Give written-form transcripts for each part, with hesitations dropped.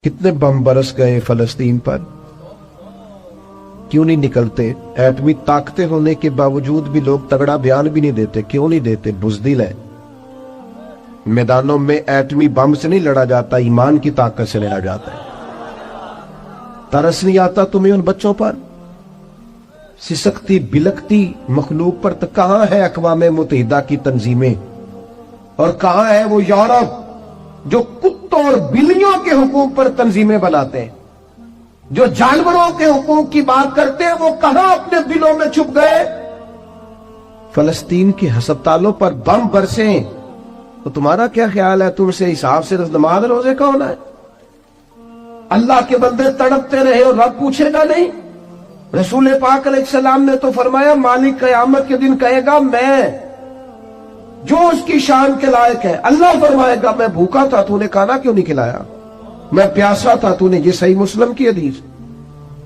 کتنے بم برس گئے فلسطین پر، کیوں نہیں نکلتے؟ ایٹمی طاقتیں ہونے کے باوجود بھی لوگ تگڑا بیان بھی نہیں دیتے. کیوں نہیں دیتے؟ بزدل ہے. میدانوں میں ایٹمی بم سے نہیں لڑا جاتا، ایمان کی طاقت سے لڑا جاتا ہے. ترس نہیں آتا تمہیں ان بچوں پر؟ سسکتی بلکتی مخلوق پر. تو کہاں ہے اقوام متحدہ کی تنظیمیں، اور کہاں ہے وہ یورپ جو کتوں اور بلیوں کے حقوق پر تنظیمیں بناتے ہیں، جو جانوروں کے حقوق کی بات کرتے ہیں؟ وہ کہاں اپنے دلوں میں چھپ گئے؟ فلسطین کے ہسپتالوں پر بم برسیں تو تمہارا کیا خیال ہے؟ تم سے حساب سے نماز روزے کا ہونا ہے؟ اللہ کے بندے تڑپتے رہے اور رب پوچھے گا نہیں؟ رسول پاک علیہ السلام نے تو فرمایا مالک قیامت کے دن کہے گا میں جو اس کی شان کے لائق ہے. اللہ فرمائے گا میں بھوکا تھا تو نے کھانا کیوں نہیں کھلایا، میں پیاسا تھا تو نے، یہ صحیح مسلم کی حدیث،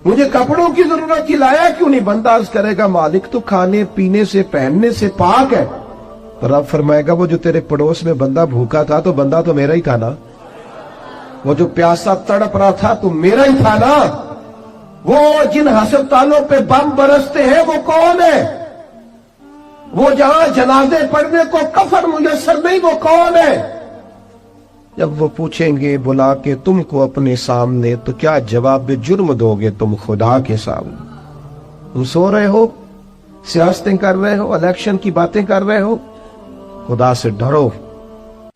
مجھے کپڑوں کی ضرورت تھی لایا کیوں نہیں؟ بندہ عرض کرے گا مالک تو کھانے پینے سے پہننے سے پاک ہے. رب فرمائے گا وہ جو تیرے پڑوس میں بندہ بھوکا تھا تو بندہ تو میرا ہی تھا نا، وہ جو پیاسا تڑپ رہا تھا تو میرا ہی تھا نا. وہ جن ہسپتالوں پہ بم برستے ہیں وہ کون ہے؟ وہ جہاں جنازے پڑھنے کو کفن میسر نہیں، وہ کون ہے؟ جب وہ پوچھیں گے بلا کے تم کو اپنے سامنے تو کیا جواب جرم دو گے تم خدا کے سامنے؟ تم سو رہے ہو، سیاستیں کر رہے ہو، الیکشن کی باتیں کر رہے ہو. خدا سے ڈرو.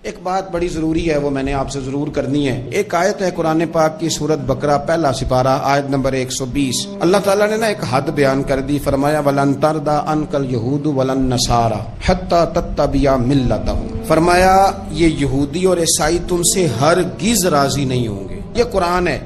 ایک بات بڑی ضروری ہے، وہ میں نے آپ سے ضرور کرنی ہے. ایک آیت ہے قرآن پاک کی سورت بقرہ پہلا سپارہ آیت نمبر 120. اللہ تعالیٰ نے ایک حد بیان کر دی. فرمایا وَلَن تَرْضَىٰ عَنْكَ الْيَهُودُ وَلَا النَّصَارَىٰ حَتَّىٰ تَتَّبِعَ مِلَّتَهُمْ. فرمایا یہ یہودی اور عیسائی تم سے ہرگز راضی نہیں ہوں گے. یہ قرآن ہے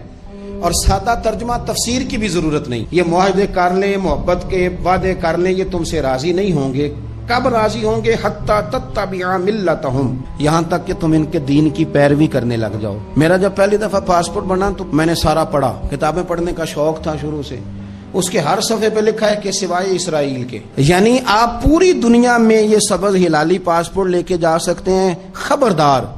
اور سادہ ترجمہ تفسیر کی بھی ضرورت نہیں. یہ معاہدے کر لیں، محبت کے وعدے کر لیں، یہ تم سے راضی نہیں ہوں گے. کب راضی ہوں گے؟ حتی تتبع ملتہم، یہاں تک کہ تم ان کے دین کی پیروی کرنے لگ جاؤ. میرا جب پہلی دفعہ پاسپورٹ بنا تو میں نے سارا پڑھا، کتابیں پڑھنے کا شوق تھا شروع سے. اس کے ہر صفحے پہ لکھا ہے کہ سوائے اسرائیل کے. یعنی آپ پوری دنیا میں یہ سبز ہلالی پاسپورٹ لے کے جا سکتے ہیں، خبردار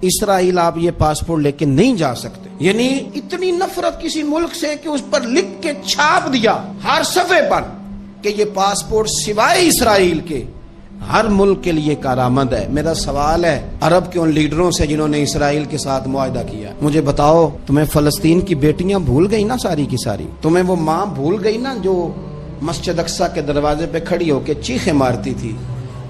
اسرائیل آپ یہ پاسپورٹ لے کے نہیں جا سکتے. یعنی اتنی نفرت کسی ملک سے کہ اس پر لکھ کے چھاپ دیا ہر صفحے پر کہ یہ پاسپورٹ سوائے اسرائیل کے ہر ملک کے لیے کارآمد ہے. میرا سوال ہے عرب کے ان لیڈروں سے جنہوں نے اسرائیل کے ساتھ معاہدہ کیا، مجھے بتاؤ تمہیں فلسطین کی بیٹیاں بھول گئی نا ساری کی ساری؟ تمہیں وہ ماں بھول گئی نا جو مسجد اقصیٰ کے دروازے پہ کھڑی ہو کے چیخیں مارتی تھی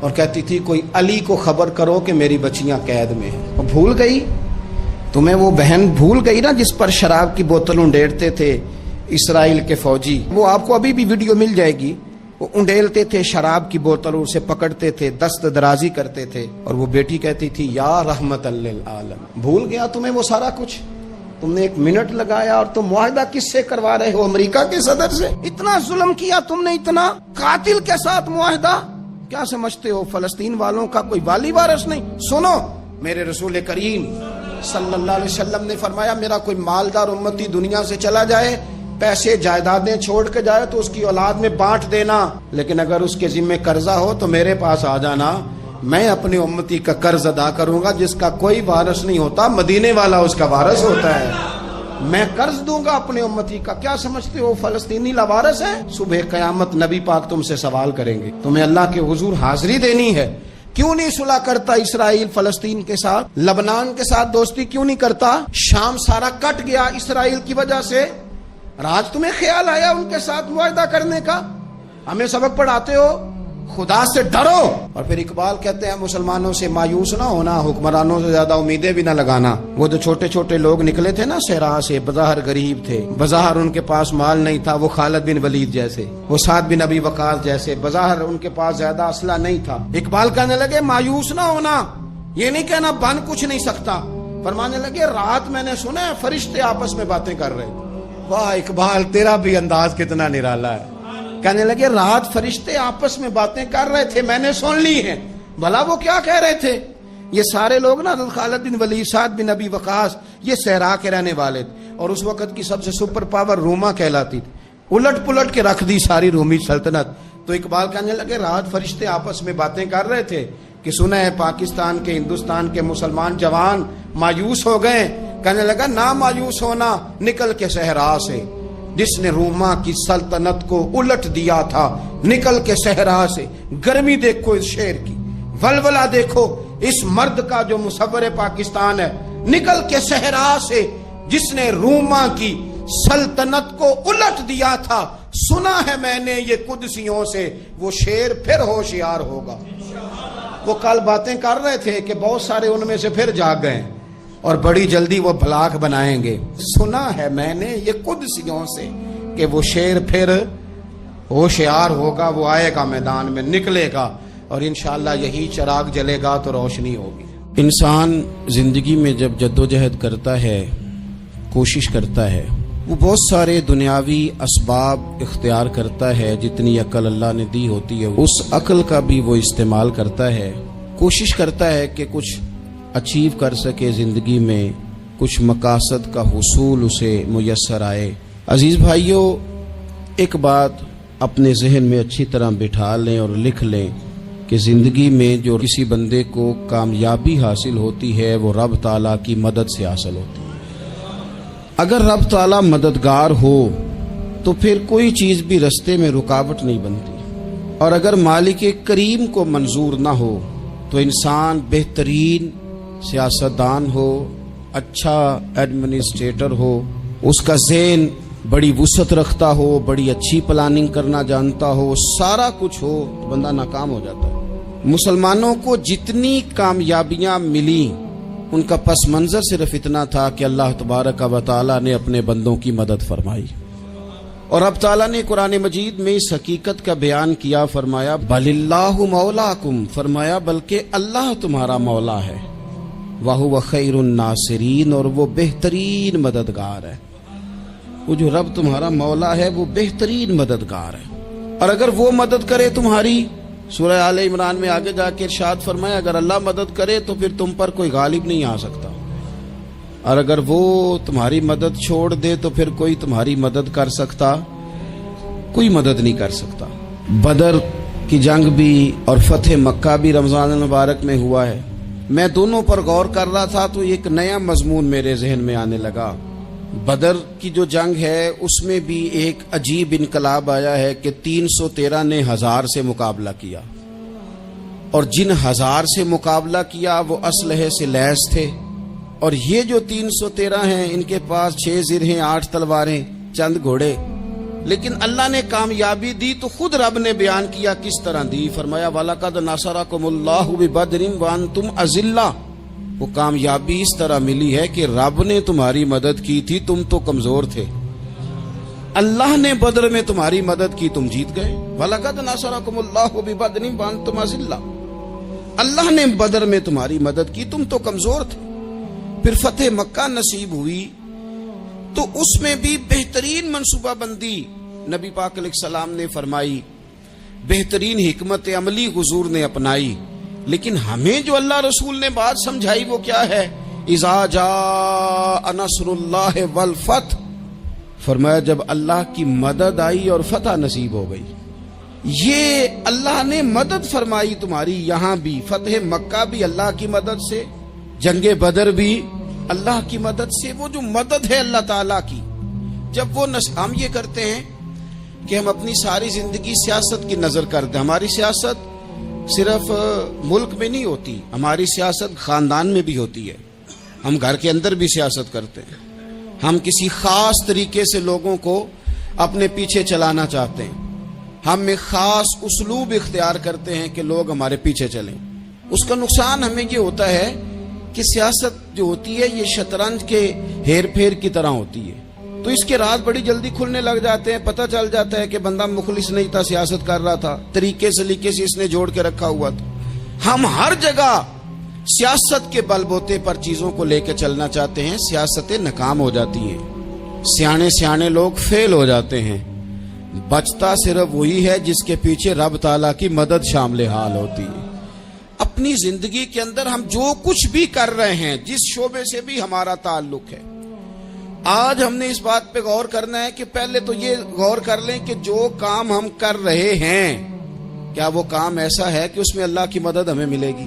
اور کہتی تھی کوئی علی کو خبر کرو کہ میری بچیاں قید میں ہیں؟ وہ بھول گئی؟ تمہیں وہ بہن بھول گئی نا جس پر شراب کی بوتل انڈیڑتے تھے اسرائیل کے فوجی؟ وہ آپ کو ابھی بھی ویڈیو مل جائے گی. وہ انڈیلتے تھے شراب کی بوتل، اسے پکڑتے تھے، دست درازی کرتے تھے، اور وہ بیٹی کہتی تھی یا رحمت للعالم. بھول گیا تمہیں وہ سارا کچھ؟ تم نے 1 منٹ لگایا اور تم معاہدہ کس سے کروا رہے ہو؟ امریکہ کے صدر سے. اتنا ظلم کیا تم نے، اتنا قاتل کے ساتھ معاہدہ. کیا سمجھتے ہو فلسطین والوں کا کوئی والی وارث نہیں؟ سنو، میرے رسول کریم صلی اللہ علیہ وسلم نے فرمایا میرا کوئی مالدار امتی دنیا سے چلا جائے، پیسے جائیدادیں چھوڑ کے جائے تو اس کی اولاد میں بانٹ دینا، لیکن اگر اس کے ذمہ قرضہ ہو تو میرے پاس آ جانا، میں اپنے امتی کا قرض ادا کروں گا. جس کا کوئی وارث نہیں ہوتا مدینے والا اس کا وارث ہوتا ہے. میں قرض دوں گا اپنے امتی کا. کیا سمجھتے ہو فلسطینی لاوارث ہے؟ صبح قیامت نبی پاک تم سے سوال کریں گے. تمہیں اللہ کے حضور حاضری دینی ہے. کیوں نہیں صلح کرتا اسرائیل فلسطین کے ساتھ؟ لبنان کے ساتھ دوستی کیوں نہیں کرتا؟ شام سارا کٹ گیا اسرائیل کی وجہ سے. آج تمہیں خیال آیا ان کے ساتھ معاہدہ کرنے کا؟ ہمیں سبق پڑھاتے ہو، خدا سے ڈرو. اور پھر اقبال کہتے ہیں مسلمانوں سے مایوس نہ ہونا، حکمرانوں سے زیادہ امیدیں بھی نہ لگانا. وہ جو چھوٹے چھوٹے لوگ نکلے تھے نا صحرا سے، بظاہر غریب تھے، بظاہر ان کے پاس مال نہیں تھا، وہ خالد بن ولید جیسے، وہ سعد بن ابی وقاص جیسے، بظاہر ان کے پاس زیادہ اسلحہ نہیں تھا. اقبال کہنے لگے مایوس نہ ہونا، یہ نہیں کہنا بن کچھ نہیں سکتا. فرمانے لگے رات میں نے سنا ہے فرشتے آپس میں باتیں کر رہے. واہ اقبال، تیرا بھی انداز کتنا نرالا ہے. کہنے لگے رات فرشتے آپس میں باتیں کر رہے تھے، میں نے سن لی ہیں. بھلا وہ کیا کہہ رہے تھے؟ یہ سارے لوگ نا خالد بن ولید، سعد بن ابی وقاص، یہ صحرا کے رہنے والے تھے، اور اس وقت کی سب سے سپر پاور روما کہلاتی تھی. الٹ پلٹ کے رکھ دی ساری رومی سلطنت. تو اقبال کہنے لگے رات فرشتے آپس میں باتیں کر رہے تھے کہ سنا ہے پاکستان کے، ہندوستان کے مسلمان جوان مایوس ہو گئے، کہنے لگا نہ مایوس ہونا، نکل کے صحرا سے، جس نے روما کی سلطنت کو الٹ دیا تھا، نکل کے صحرا سے۔ گرمی دیکھو اس شیر کی، ولولہ دیکھو اس مرد کا جو مصور پاکستان ہے، نکل کے صحرا سے جس نے روما کی سلطنت کو الٹ دیا تھا، سنا ہے میں نے یہ قدسیوں سے، وہ شیر پھر ہوشیار ہوگا۔ وہ کل باتیں کر رہے تھے کہ بہت سارے ان میں سے پھر جاگ گئے اور بڑی جلدی وہ بلاک بنائیں گے۔ سنا ہے میں نے یہ قدسیوں سے کہ وہ شیر پھر ہوشیار ہوگا، وہ آئے گا میدان میں، نکلے گا، اور انشاءاللہ یہی چراغ جلے گا تو روشنی ہوگی۔ انسان زندگی میں جب جدوجہد کرتا ہے، کوشش کرتا ہے، وہ بہت سارے دنیاوی اسباب اختیار کرتا ہے، جتنی عقل اللہ نے دی ہوتی ہے اس عقل کا بھی وہ استعمال کرتا ہے، کوشش کرتا ہے کہ کچھ اچیو کر سکے زندگی میں، کچھ مقاصد کا حصول اسے میسر آئے۔ عزیز بھائیوں، ایک بات اپنے ذہن میں اچھی طرح بٹھا لیں اور لکھ لیں کہ زندگی میں جو کسی بندے کو کامیابی حاصل ہوتی ہے وہ رب تعالیٰ کی مدد سے حاصل ہوتی ہے۔ اگر رب تعالیٰ مددگار ہو تو پھر کوئی چیز بھی رستے میں رکاوٹ نہیں بنتی، اور اگر مالک کریم کو منظور نہ ہو تو انسان بہترین سیاستدان ہو، اچھا ایڈمنسٹریٹر ہو، اس کا ذہن بڑی وسعت رکھتا ہو، بڑی اچھی پلاننگ کرنا جانتا ہو، سارا کچھ ہو، تو بندہ ناکام ہو جاتا ہے۔ مسلمانوں کو جتنی کامیابیاں ملی ان کا پس منظر صرف اتنا تھا کہ اللہ تبارک و تعالیٰ نے اپنے بندوں کی مدد فرمائی، اور اب تعالیٰ نے قرآن مجید میں اس حقیقت کا بیان کیا، فرمایا بل اللہ مولاکم، فرمایا بلکہ اللہ تمہارا مولا ہے، وَهُوَ خَيْرُ النَّاصِرِينَ، اور وہ بہترین مددگار ہے۔ وہ جو رب تمہارا مولا ہے وہ بہترین مددگار ہے، اور اگر وہ مدد کرے تمہاری، سورہ آل عمران میں آگے جا کے ارشاد فرمایا اگر اللہ مدد کرے تو پھر تم پر کوئی غالب نہیں آ سکتا، اور اگر وہ تمہاری مدد چھوڑ دے تو پھر کوئی تمہاری مدد کر سکتا، کوئی مدد نہیں کر سکتا۔ بدر کی جنگ بھی اور فتح مکہ بھی رمضان المبارک میں ہوا ہے۔ میں دونوں پر غور کر رہا تھا تو ایک نیا مضمون میرے ذہن میں آنے لگا۔ بدر کی جو جنگ ہے اس میں بھی ایک عجیب انقلاب آیا ہے کہ 313 نے 1000 سے مقابلہ کیا، اور جن 1000 سے مقابلہ کیا وہ اسلحے سے لیس تھے، اور یہ جو 313 ہیں ان کے پاس 6 زرہیں، 8 تلواریں، چند گھوڑے، لیکن اللہ نے کامیابی دی تو خود رب نے بیان کیا کس طرح دی، فرمایا وَلَقَدْ نَصَرَكُمُ اللَّهُ بِبَدْرٍ وَأَنْتُمْ أَذِلَّةٌ۔ وہ کامیابی اس طرح ملی ہے کہ رب نے تمہاری مدد کی تھی، تم تو کمزور تھے، اللہ نے بدر میں تمہاری مدد کی، تم جیت گئے۔ وَلَقَدْ نَصَرَكُمُ اللَّهُ بِبَدْرٍ وَأَنْتُمْ أَذِلَّةٌ، اللہ نے بدر میں تمہاری مدد کی، تم تو کمزور تھے۔ پھر فتح مکہ نصیب ہوئی تو اس میں بھی بہترین منصوبہ بندی نبی پاک علیہ السلام نے فرمائی، بہترین حکمت عملی حضور نے اپنائی، لیکن ہمیں جو اللہ رسول نے بات سمجھائی وہ کیا ہے؟ اذا جاء نصر اللہ والفتح، فرمایا جب اللہ کی مدد آئی اور فتح نصیب ہو گئی۔ یہ اللہ نے مدد فرمائی تمہاری، یہاں بھی فتح مکہ بھی اللہ کی مدد سے، جنگ بدر بھی اللہ کی مدد سے۔ وہ جو مدد ہے اللہ تعالیٰ کی، جب وہ ہم یہ کرتے ہیں کہ ہم اپنی ساری زندگی سیاست کی نظر کرتے ہیں، ہماری سیاست صرف ملک میں نہیں ہوتی، ہماری سیاست خاندان میں بھی ہوتی ہے، ہم گھر کے اندر بھی سیاست کرتے ہیں، ہم کسی خاص طریقے سے لوگوں کو اپنے پیچھے چلانا چاہتے ہیں، ہم ایک خاص اسلوب اختیار کرتے ہیں کہ لوگ ہمارے پیچھے چلیں۔ اس کا نقصان ہمیں یہ ہوتا ہے کہ سیاست جو ہوتی ہے یہ شطرنج کے ہیر پھیر کی طرح ہوتی ہے، تو اس کے راز بڑی جلدی کھلنے لگ جاتے ہیں، پتہ چل جاتا ہے کہ بندہ مخلص نہیں تھا، سیاست کر رہا تھا، طریقے سلیقے سے اس نے جوڑ کے رکھا ہوا تھا۔ ہم ہر جگہ سیاست کے بل بوتے پر چیزوں کو لے کے چلنا چاہتے ہیں، سیاستیں ناکام ہو جاتی ہیں، سیانے لوگ فیل ہو جاتے ہیں، بچتا صرف وہی ہے جس کے پیچھے رب تعالیٰ کی مدد شامل حال ہوتی ہے۔ اپنی زندگی کے اندر ہم جو کچھ بھی کر رہے ہیں، جس شعبے سے بھی ہمارا تعلق ہے، آج ہم نے اس بات پہ غور کرنا ہے کہ پہلے تو یہ غور کر لیں کہ جو کام ہم کر رہے ہیں کیا وہ کام ایسا ہے کہ اس میں اللہ کی مدد ہمیں ملے گی؟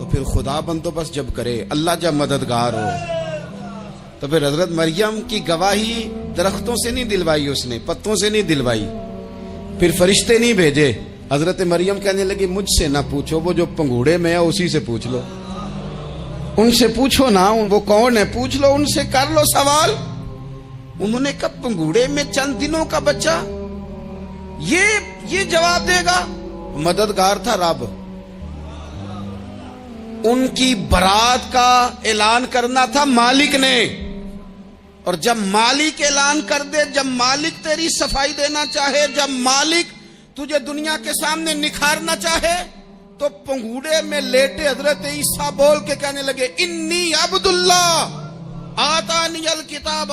تو پھر خدا بندوبست جب کرے، اللہ جب مددگار ہو، تو پھر حضرت مریم کی گواہی درختوں سے نہیں دلوائی، اس نے پتوں سے نہیں دلوائی، پھر فرشتے نہیں بھیجے۔ حضرت مریم کہنے لگی مجھ سے نہ پوچھو، وہ جو پنگوڑے میں ہے اسی سے پوچھ لو، ان سے پوچھو نا، وہ کون ہے پوچھ لو، ان سے کر لو سوال۔ انہوں نے کہا پنگوڑے میں چند دنوں کا بچہ یہ جواب دے گا؟ مددگار تھا رب، ان کی برات کا اعلان کرنا تھا مالک نے، اور جب مالک اعلان کر دے، جب مالک تیری صفائی دینا چاہے، جب مالک تجھے دنیا کے سامنے نکھارنا چاہے، تو پنگوڑے میں لیٹے حضرت عیسیٰ بول کے کہنے لگے انی عبداللہ آتانی الکتاب،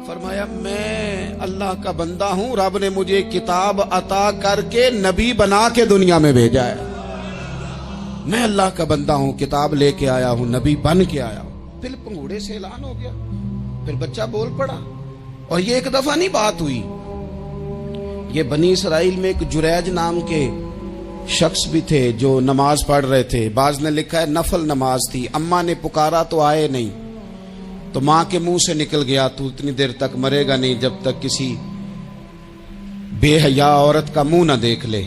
فرمایا میں اللہ کا بندہ ہوں، رب نے مجھے کتاب عطا کر کے نبی بنا کے دنیا میں بھیجا ہے، میں اللہ کا بندہ ہوں، کتاب لے کے آیا ہوں، نبی بن کے آیا ہوں۔ پھر پنگوڑے سے اعلان ہو گیا، پھر بچہ بول پڑا، اور یہ ایک دفعہ نہیں بات ہوئی، یہ بنی اسرائیل میں ایک جریج نام کے شخص بھی تھے جو نماز پڑھ رہے تھے، بعض نے لکھا ہے نفل نماز تھی، اماں نے پکارا تو آئے نہیں، تو ماں کے منہ سے نکل گیا تو اتنی دیر تک مرے گا نہیں جب تک کسی بے حیا عورت کا منہ نہ دیکھ لے۔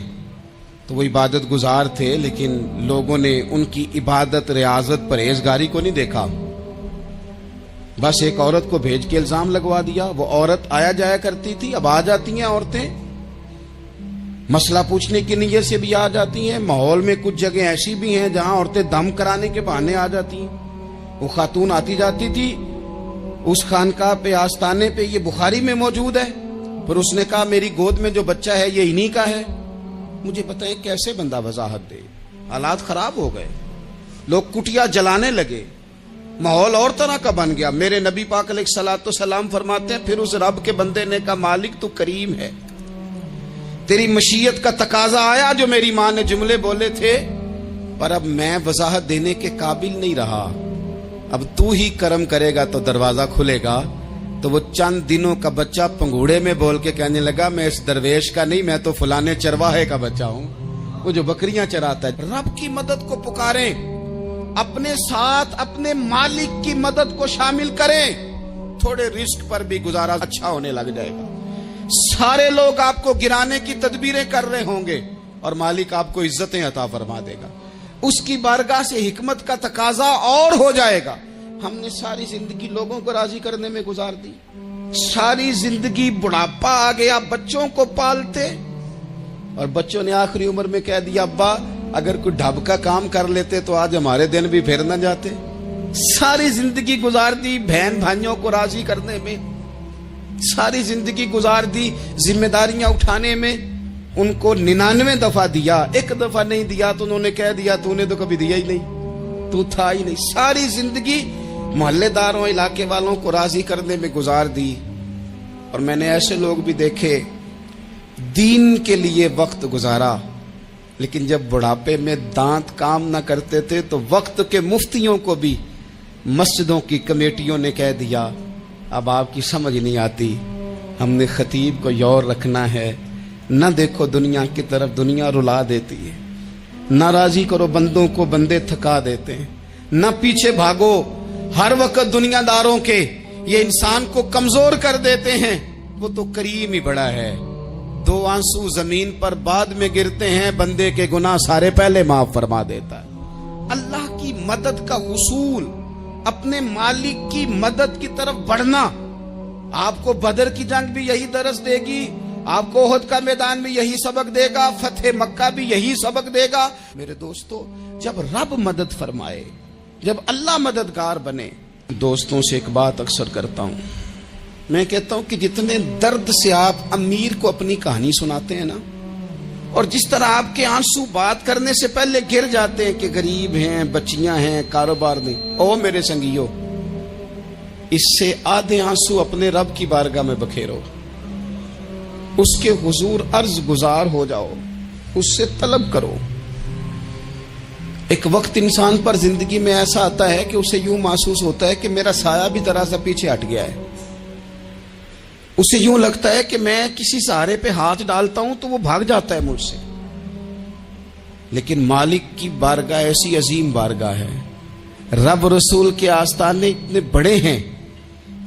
تو وہ عبادت گزار تھے، لیکن لوگوں نے ان کی عبادت، ریاضت، پرہیزگاری کو نہیں دیکھا، بس ایک عورت کو بھیج کے الزام لگوا دیا۔ وہ عورت آیا جایا کرتی تھی، اب آ جاتی ہیں عورتیں، مسئلہ پوچھنے کی نیت سے بھی آ جاتی ہیں۔ ماحول میں کچھ جگہ ایسی بھی ہیں جہاں عورتیں دم کرانے کے بہانے آ جاتی ہیں۔ وہ خاتون آتی جاتی تھی اس خانقاہ پہ، آستانے پہ، یہ بخاری میں موجود ہے، پھر اس نے کہا میری گود میں جو بچہ ہے یہ انہی کا ہے۔ مجھے بتائیں کیسے بندہ وضاحت دے؟ حالات خراب ہو گئے، لوگ کٹیا جلانے لگے، ماحول اور طرح کا بن گیا۔ میرے نبی پاک علیہ الصلوۃ والسلام فرماتے ہیں پھر اس رب کے بندے نے کہا مالک تو کریم ہے، تیری مشیت کا تقاضا آیا جو میری ماں نے جملے بولے تھے، پر اب میں وضاحت دینے کے قابل نہیں رہا، اب تو ہی کرم کرے گا تو دروازہ کھلے گا۔ تو وہ چند دنوں کا بچہ پنگوڑے میں بول کے کہنے لگا میں اس درویش کا نہیں، میں تو فلانے چرواہے کا بچہ ہوں، وہ جو بکریاں چراتا ہے۔ رب کی مدد کو پکاریں، اپنے ساتھ اپنے مالک کی مدد کو شامل کریں، تھوڑے رزق پر بھی گزارا اچھا ہونے لگ جائے گا۔ سارے لوگ آپ کو گرانے کی تدبیریں کر رہے ہوں گے اور مالک آپ کو عزتیں عطا فرما دے گا، اس کی بارگاہ سے حکمت کا تقاضا اور ہو جائے گا۔ ہم نے ساری زندگی لوگوں کو راضی کرنے میں گزار دی، ساری زندگی بڑھاپا آ گیا بچوں کو پالتے، اور بچوں نے آخری عمر میں کہہ دیا ابا اگر کوئی ڈھب کا کام کر لیتے تو آج ہمارے دن بھی پھر نہ جاتے۔ ساری زندگی گزار دی بہن بھائیوں کو راضی کرنے میں، ساری زندگی گزار دی ذمہ داریاں اٹھانے میں، ان کو 99 دفعہ دیا، ایک دفعہ نہیں دیا تو انہوں نے کہہ دیا تو نے تو کبھی دیا ہی نہیں، تو تھا ہی نہیں۔ ساری زندگی محلے داروں، علاقے والوں کو راضی کرنے میں گزار دی۔ اور میں نے ایسے لوگ بھی دیکھے دین کے لیے وقت گزارا، لیکن جب بڑھاپے میں دانت کام نہ کرتے تھے تو وقت کے مفتیوں کو بھی مسجدوں کی کمیٹیوں نے کہہ دیا اب آپ کی سمجھ نہیں آتی، ہم نے خطیب کو یور رکھنا ہے، نہ دیکھو دنیا کی طرف، دنیا رلا دیتی ہے، نہ راضی کرو بندوں کو، بندے تھکا دیتے ہیں، نہ پیچھے بھاگو ہر وقت دنیا داروں کے، یہ انسان کو کمزور کر دیتے ہیں۔ وہ تو کریم ہی بڑا ہے، 2 آنسو زمین پر بعد میں گرتے ہیں، بندے کے گناہ سارے پہلے معاف فرما دیتا ہے۔ اللہ کی مدد کا حصول، اپنے مالک کی مدد کی طرف بڑھنا، آپ کو بدر کی جنگ بھی یہی درس دے گی، آپ کو احد کا میدان بھی یہی سبق دے گا، فتح مکہ بھی یہی سبق دے گا۔ میرے دوستو جب رب مدد فرمائے، جب اللہ مددگار بنے، دوستوں سے ایک بات اکثر کرتا ہوں، میں کہتا ہوں کہ جتنے درد سے آپ امیر کو اپنی کہانی سناتے ہیں نا، اور جس طرح آپ کے آنسو بات کرنے سے پہلے گر جاتے ہیں کہ غریب ہیں، بچیاں ہیں، کاروبار نہیں، او میرے سنگیو، اس سے آدھے آنسو اپنے رب کی بارگاہ میں بکھیرو، اس کے حضور عرض گزار ہو جاؤ، اس سے طلب کرو۔ ایک وقت انسان پر زندگی میں ایسا آتا ہے کہ اسے یوں محسوس ہوتا ہے کہ میرا سایہ بھی ذرا سا پیچھے ہٹ گیا ہے، اسے یوں لگتا ہے کہ میں کسی سہارے پہ ہاتھ ڈالتا ہوں تو وہ بھاگ جاتا ہے مجھ سے، لیکن مالک کی بارگاہ ایسی عظیم بارگاہ ہے، رب رسول کے آستانے اتنے بڑے ہیں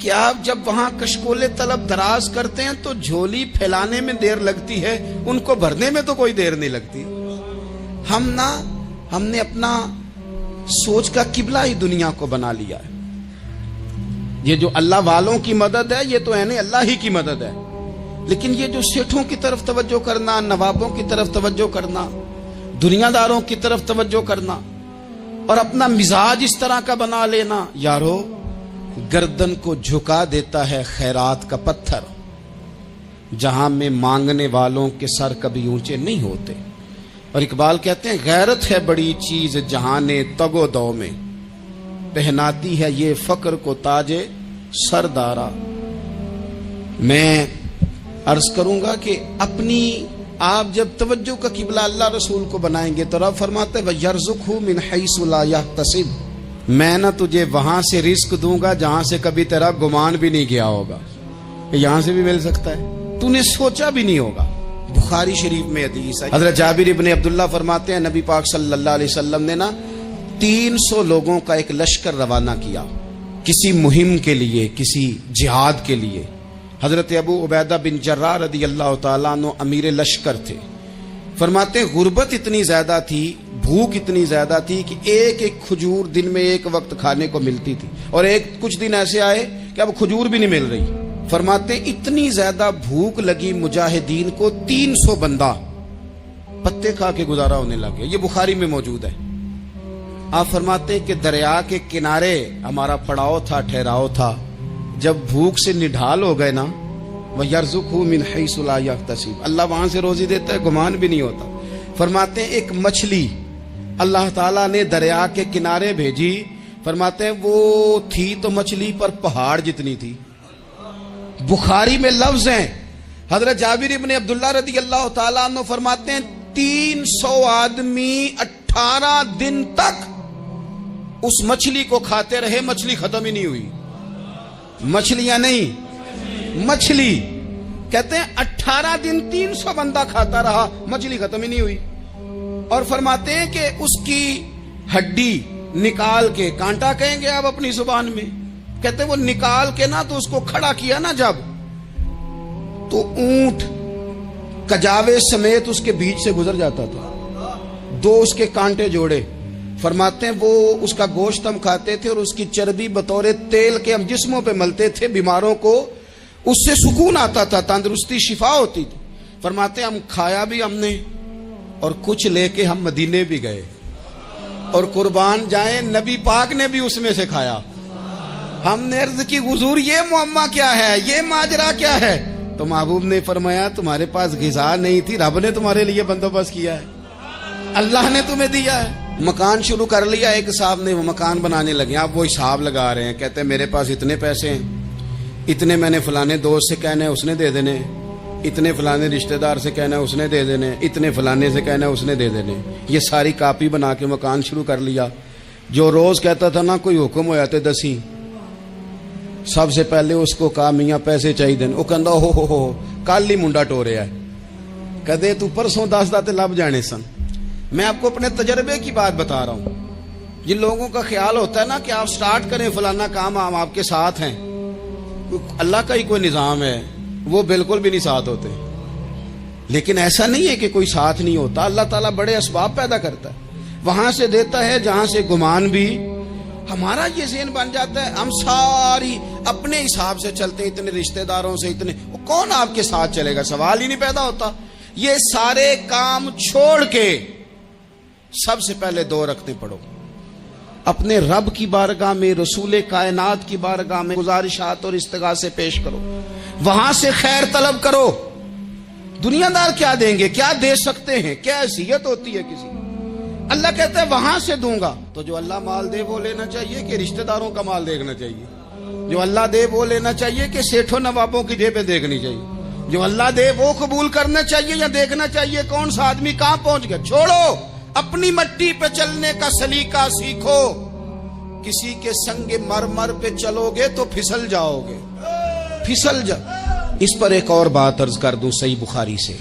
کہ آپ جب وہاں کشکول طلب دراز کرتے ہیں تو جھولی پھیلانے میں دیر لگتی ہے، ان کو بھرنے میں تو کوئی دیر نہیں لگتی۔ ہم نے اپنا سوچ کا قبلہ ہی دنیا کو بنا لیا ہے۔ یہ جو اللہ والوں کی مدد ہے یہ تو ہے اللہ ہی کی مدد ہے، لیکن یہ جو سیٹھوں کی طرف توجہ کرنا، نوابوں کی طرف توجہ کرنا، دنیا داروں کی طرف توجہ کرنا اور اپنا مزاج اس طرح کا بنا لینا، یارو گردن کو جھکا دیتا ہے خیرات کا پتھر، جہاں میں مانگنے والوں کے سر کبھی اونچے نہیں ہوتے۔ اور اقبال کہتے ہیں غیرت ہے بڑی چیز جہان تگ و دو میں، پہناتی ہے یہ فقر کو تاج سردارا۔ میں عرض کروں گا کہ اپنی آپ جب توجہ کا قبلہ اللہ رسول کو بنائیں گے تو رب فرماتے ہیں وَيَرْزُقْهُ مِنْ حَيْثُ لَا يَحْتَسِبُ، میں نہ تجھے وہاں سے رزق دوں گا جہاں سے کبھی تیرا گمان بھی نہیں گیا ہوگا، یہاں سے بھی مل سکتا ہے، تو نے سوچا بھی نہیں ہوگا۔ بخاری شریف میں حدیث ہے، حضرت جابر ابن عبداللہ فرماتے ہیں نبی پاک صلی اللہ علیہ وسلم نے 300 لوگوں کا ایک لشکر روانہ کیا کسی مہم کے لیے، کسی جہاد کے لیے۔ حضرت ابو عبیدہ بن جراح رضی اللہ تعالیٰ عنہ امیر لشکر تھے۔ فرماتے ہیں غربت اتنی زیادہ تھی، بھوک اتنی زیادہ تھی کہ ایک ایک کھجور دن میں ایک وقت کھانے کو ملتی تھی، اور کچھ دن ایسے آئے کہ اب کھجور بھی نہیں مل رہی۔ فرماتے ہیں اتنی زیادہ بھوک لگی مجاہدین کو 300 بندہ پتے کھا کے گزارا ہونے لگے، یہ بخاری میں موجود ہے۔ آپ فرماتے ہیں کہ دریا کے کنارے ہمارا پڑاؤ تھا، ٹھہراؤ تھا، جب بھوک سے نڈھال ہو گئے نا، وَيَرْزُقْهُ مِنْ حَيْثُ لَا يَحْتَسِبُ، اللہ وہاں سے روزی دیتا ہے، گمان بھی نہیں ہوتا۔ فرماتے ہیں ایک مچھلی اللہ تعالیٰ نے دریا کے کنارے بھیجی، فرماتے ہیں وہ تھی تو مچھلی پر پہاڑ جتنی تھی۔ بخاری میں لفظ ہیں، حضرت جابر ابن عبداللہ رضی اللہ تعالیٰ عنہ فرماتے ہیں 300 آدمی 18 دن تک اس مچھلی کو کھاتے رہے، مچھلی ختم ہی نہیں ہوئی۔ مچھلیاں نہیں، مچھلی کہتے ہیں 18 دن 300 بندہ کھاتا رہا، مچھلی ختم ہی نہیں ہوئی۔ اور فرماتے ہیں کہ اس کی ہڈی نکال کے، کانٹا کہیں گے آپ اپنی زبان میں، کہتے ہیں وہ نکال کے نا تو اس کو کھڑا کیا نا جب، تو اونٹ کجاوے سمیت اس کے بیچ سے گزر جاتا تھا، 2 اس کے کانٹے جوڑے۔ فرماتے ہیں وہ اس کا گوشت ہم کھاتے تھے اور اس کی چربی بطور تیل کے ہم جسموں پہ ملتے تھے، بیماروں کو اس سے سکون آتا تھا، تندرستی شفا ہوتی تھی۔ فرماتے ہیں ہم کھایا بھی ہم نے، اور کچھ لے کے ہم مدینے بھی گئے، اور قربان جائیں نبی پاک نے بھی اس میں سے کھایا۔ ہم نے عرض کی حضور یہ معمہ کیا ہے، یہ ماجرا کیا ہے؟ تو محبوب نے فرمایا تمہارے پاس غذا نہیں تھی، رب نے تمہارے لیے بندوبست کیا ہے، اللہ نے تمہیں دیا ہے۔ مکان شروع کر لیا، ایک صاحب نے وہ مکان بنانے لگے، آپ وہ حساب لگا رہے ہیں، کہتے ہیں میرے پاس اتنے پیسے ہیں، اتنے میں نے فلانے دوست سے کہنا ہے اس نے دے دینے، اتنے فلانے رشتہ دار سے کہنا ہے اس نے دے دینے، اتنے فلانے سے کہنا ہے اس نے دے دینے۔ یہ ساری کاپی بنا کے مکان شروع کر لیا۔ جو روز کہتا تھا نا کوئی حکم ہو جاتے 10، سب سے پہلے اس کو کہا میاں پیسے چاہیے دین، وہ کہندا ہو کل ہی منڈا ٹوریا ہے، کدے تو پرسوں 10 داتے لب جانے سن۔ میں آپ کو اپنے تجربے کی بات بتا رہا ہوں۔ جن لوگوں کا خیال ہوتا ہے نا کہ آپ سٹارٹ کریں فلانا کام، ہم آپ کے ساتھ ہیں، اللہ کا ہی کوئی نظام ہے، وہ بالکل بھی نہیں ساتھ ہوتے۔ لیکن ایسا نہیں ہے کہ کوئی ساتھ نہیں ہوتا، اللہ تعالیٰ بڑے اسباب پیدا کرتا ہے، وہاں سے دیتا ہے جہاں سے گمان بھی۔ ہمارا یہ ذہن بن جاتا ہے ہم ساری اپنے حساب سے چلتے ہیں، اتنے رشتہ داروں سے، اتنے، کون آپ کے ساتھ چلے گا؟ سوال ہی نہیں پیدا ہوتا۔ یہ سارے کام چھوڑ کے سب سے پہلے 2 رکعتیں پڑھو، اپنے رب کی بارگاہ میں، رسول کائنات کی بارگاہ میں گزارشات اور استغاثے پیش کرو، وہاں سے خیر طلب کرو۔ دنیا دار کیا دیں گے، کیا دے سکتے ہیں، کیا حیثیت ہوتی ہے کسی؟ اللہ کہتا ہے وہاں سے دوں گا۔ تو جو اللہ مال دے وہ لینا چاہیے کہ رشتہ داروں کا مال دیکھنا چاہیے؟ جو اللہ دے وہ لینا چاہیے کہ سیٹھوں نوابوں کی جیبیں دیکھنی چاہیے؟ جو اللہ دے وہ قبول کرنا چاہیے یا دیکھنا چاہیے کون سا آدمی کہاں پہنچ گیا؟ چھوڑو، اپنی مٹی پہ چلنے کا سلیقہ سیکھو۔ کسی کے سنگ مرمر پہ چلو گے تو پھسل جاؤ گے، پھسل جا۔ اس پر ایک اور بات عرض کر دوں صحیح بخاری سے،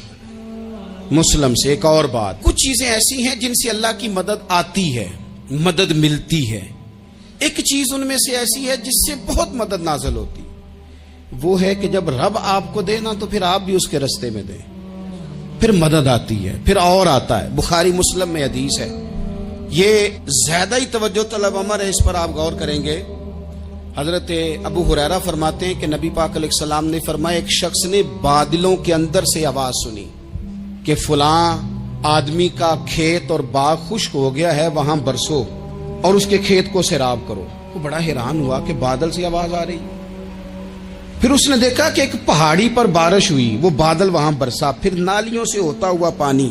مسلم سے۔ ایک اور بات، کچھ چیزیں ایسی ہیں جن سے اللہ کی مدد آتی ہے، مدد ملتی ہے۔ ایک چیز ان میں سے ایسی ہے جس سے بہت مدد نازل ہوتی، وہ ہے کہ جب رب آپ کو دے نا تو پھر آپ بھی اس کے رستے میں دیں، پھر مدد آتی ہے، پھر اور آتا ہے۔ بخاری مسلم میں حدیث ہے، یہ زیادہ ہی توجہ طلب امر ہے، اس پر آپ غور کریں گے۔ حضرت ابو ہریرہ فرماتے ہیں کہ نبی پاک علیہ السلام نے فرمایا، ایک شخص نے بادلوں کے اندر سے آواز سنی کہ فلاں آدمی کا کھیت اور باغ خشک ہو گیا ہے، وہاں برسو اور اس کے کھیت کو سیراب کرو۔ وہ بڑا حیران ہوا کہ بادل سے آواز آ رہی۔ پھر اس نے دیکھا کہ ایک پہاڑی پر بارش ہوئی، وہ بادل وہاں برسا، پھر نالیوں سے ہوتا ہوا پانی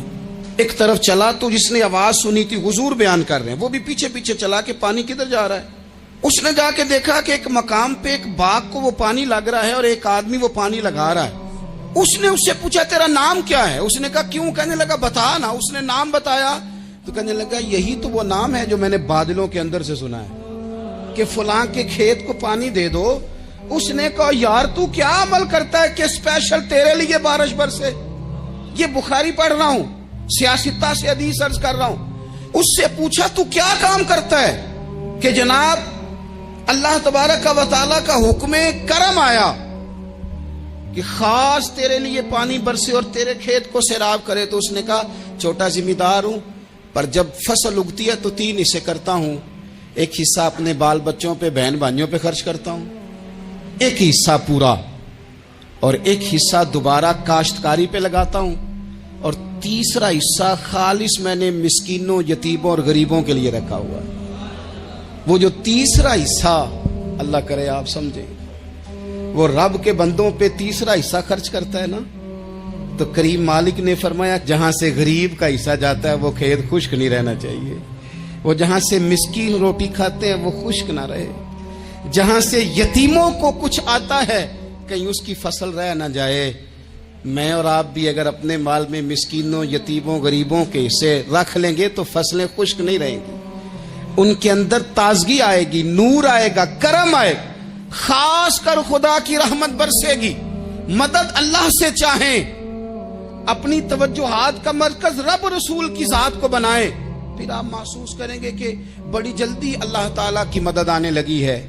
ایک طرف چلا، تو جس نے آواز سنی تھی، حضور بیان کر رہے ہیں، وہ بھی پیچھے پیچھے چلا کہ پانی کدھر جا رہا ہے۔ اس نے جا کے دیکھا کہ ایک مقام پہ ایک باغ کو وہ پانی لگ رہا ہے اور ایک آدمی وہ پانی لگا رہا ہے۔ اس نے اس سے پوچھا تیرا نام کیا ہے؟ اس نے کہا کیوں؟ کہنے لگا بتا نا۔ اس نے نام بتایا تو کہنے لگا یہی تو وہ نام ہے جو میں نے بادلوں کے اندر سے سنا ہے کہ فلاں کے کھیت کو پانی دے دو۔ اس نے کہا یار تو کیا عمل کرتا ہے کہ اسپیشل تیرے لیے بارش برسے؟ یہ بخاری پڑھ رہا ہوں، سیاستہ سے حدیث عرض کر رہا ہوں۔ اس سے پوچھا تو کیا کام کرتا ہے کہ جناب اللہ تبارک و تعالیٰ کا حکم کرم آیا کہ خاص تیرے لیے پانی برسے اور تیرے کھیت کو سیراب کرے؟ تو اس نے کہا چھوٹا ذمہ دار ہوں، پر جب فصل اگتی ہے تو 3 حصے کرتا ہوں، ایک حصہ اپنے بال بچوں پہ، بہن بھائیوں پہ خرچ کرتا ہوں، ایک حصہ پورا، اور ایک حصہ دوبارہ کاشتکاری پہ لگاتا ہوں، اور تیسرا حصہ خالص میں نے مسکینوں، یتیموں اور غریبوں کے لیے رکھا ہوا ہے۔ وہ جو تیسرا حصہ، اللہ کرے آپ سمجھیں، وہ رب کے بندوں پہ تیسرا حصہ خرچ کرتا ہے نا، تو کریم مالک نے فرمایا جہاں سے غریب کا حصہ جاتا ہے وہ کھیت خشک نہیں رہنا چاہیے، وہ جہاں سے مسکین روٹی کھاتے ہیں وہ خشک نہ رہے، جہاں سے یتیموں کو کچھ آتا ہے کہیں اس کی فصل رہ نہ جائے۔ میں اور آپ بھی اگر اپنے مال میں مسکینوں، یتیموں، غریبوں کے حصے رکھ لیں گے تو فصلیں خشک نہیں رہیں گی، ان کے اندر تازگی آئے گی، نور آئے گا، کرم آئے گا، خاص کر خدا کی رحمت برسے گی۔ مدد اللہ سے چاہیں، اپنی توجہات کا مرکز رب رسول کی ذات کو بنائیں، پھر آپ محسوس کریں گے کہ بڑی جلدی اللہ تعالیٰ کی مدد آنے لگی ہے۔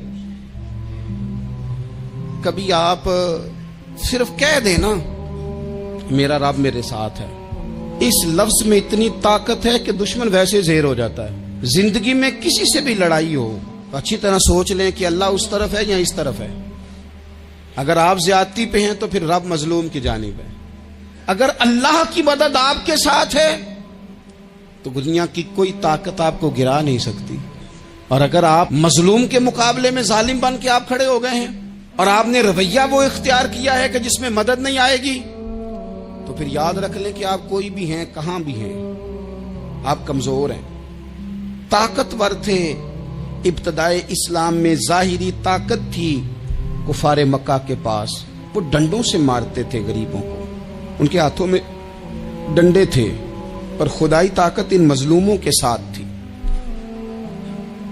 کبھی آپ صرف کہہ دیں نا میرا رب میرے ساتھ ہے، اس لفظ میں اتنی طاقت ہے کہ دشمن ویسے زہر ہو جاتا ہے۔ زندگی میں کسی سے بھی لڑائی ہو تو اچھی طرح سوچ لیں کہ اللہ اس طرف ہے یا اس طرف ہے۔ اگر آپ زیادتی پہ ہیں تو پھر رب مظلوم کی جانب ہے۔ اگر اللہ کی مدد آپ کے ساتھ ہے تو دنیا کی کوئی طاقت آپ کو گرا نہیں سکتی، اور اگر آپ مظلوم کے مقابلے میں ظالم بن کے آپ کھڑے ہو گئے ہیں اور آپ نے رویہ وہ اختیار کیا ہے کہ جس میں مدد نہیں آئے گی، تو پھر یاد رکھ لیں کہ آپ کوئی بھی ہیں، کہاں بھی ہیں، آپ کمزور ہیں۔ طاقتور تھے ابتدائے اسلام میں، ظاہری طاقت تھی کفار مکہ کے پاس، وہ ڈنڈوں سے مارتے تھے غریبوں کو، ان کے ہاتھوں میں ڈنڈے تھے، پر خدائی طاقت ان مظلوموں کے ساتھ تھی۔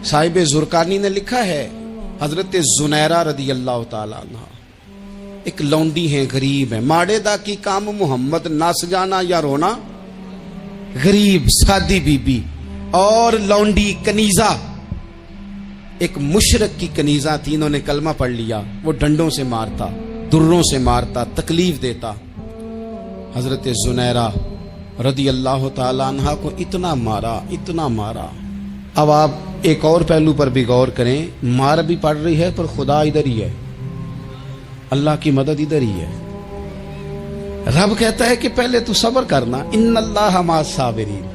صاحب زرقانی نے لکھا ہے، حضرت زنیرہ رضی اللہ تعالی عنہ ایک لونڈی ہیں، غریب ہیں، ماڑے دا کی کام محمد نس جانا یا رونا، غریب سادی بی بی اور لونڈی کنیزہ، ایک مشرک کی کنیزہ تھی، انہوں نے کلمہ پڑھ لیا، وہ ڈنڈوں سے مارتا، دروں سے مارتا، تکلیف دیتا۔ حضرت زنیرہ رضی اللہ تعالی عنہ کو اتنا مارا، اتنا مارا۔ اب آپ ایک اور پہلو پر بھی غور کریں، مار بھی پڑ رہی ہے پر خدا ادھر ہی ہے، اللہ کی مدد ادھر ہی ہے۔ رب کہتا ہے کہ پہلے تو صبر کرنا، ان اللہ مع الصابرین،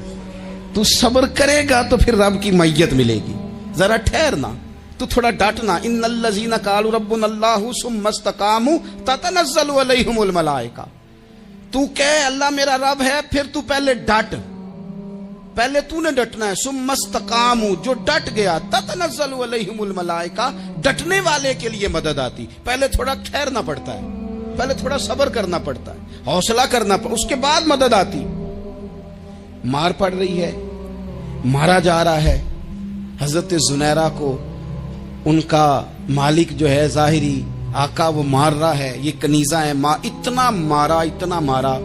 تو صبر کرے گا تو پھر رب کی معیت ملے گی، ذرا ٹھہرنا، تو تھوڑا ڈٹنا۔ ان الذین قالوا ربنا اللہ ثم استقاموا تتنزل علیہم الملائکہ، تو کہے اللہ میرا رب ہے، پھر تو پہلے ڈٹ، پہلے تو نے ڈٹنا ہے۔ ثم استقاموا، جو ڈٹ گیا، تتنزل علیہم الملائکہ، ڈٹنے والے کے لیے مدد آتی، پہلے تھوڑا ٹھہرنا پڑتا ہے، پہلے تھوڑا صبر کرنا پڑتا ہے، حوصلہ کرنا پڑتا، اس کے بعد مدد آتی۔ مار پڑ رہی ہے، مارا جا رہا ہے حضرت زنیرہ کو، ان کا مالک جو ہے ظاہری آقا وہ مار رہا ہے، یہ کنیزہ ہے، اتنا مارا اتنا مارا،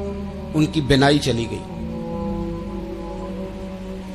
ان کی بینائی چلی گئی۔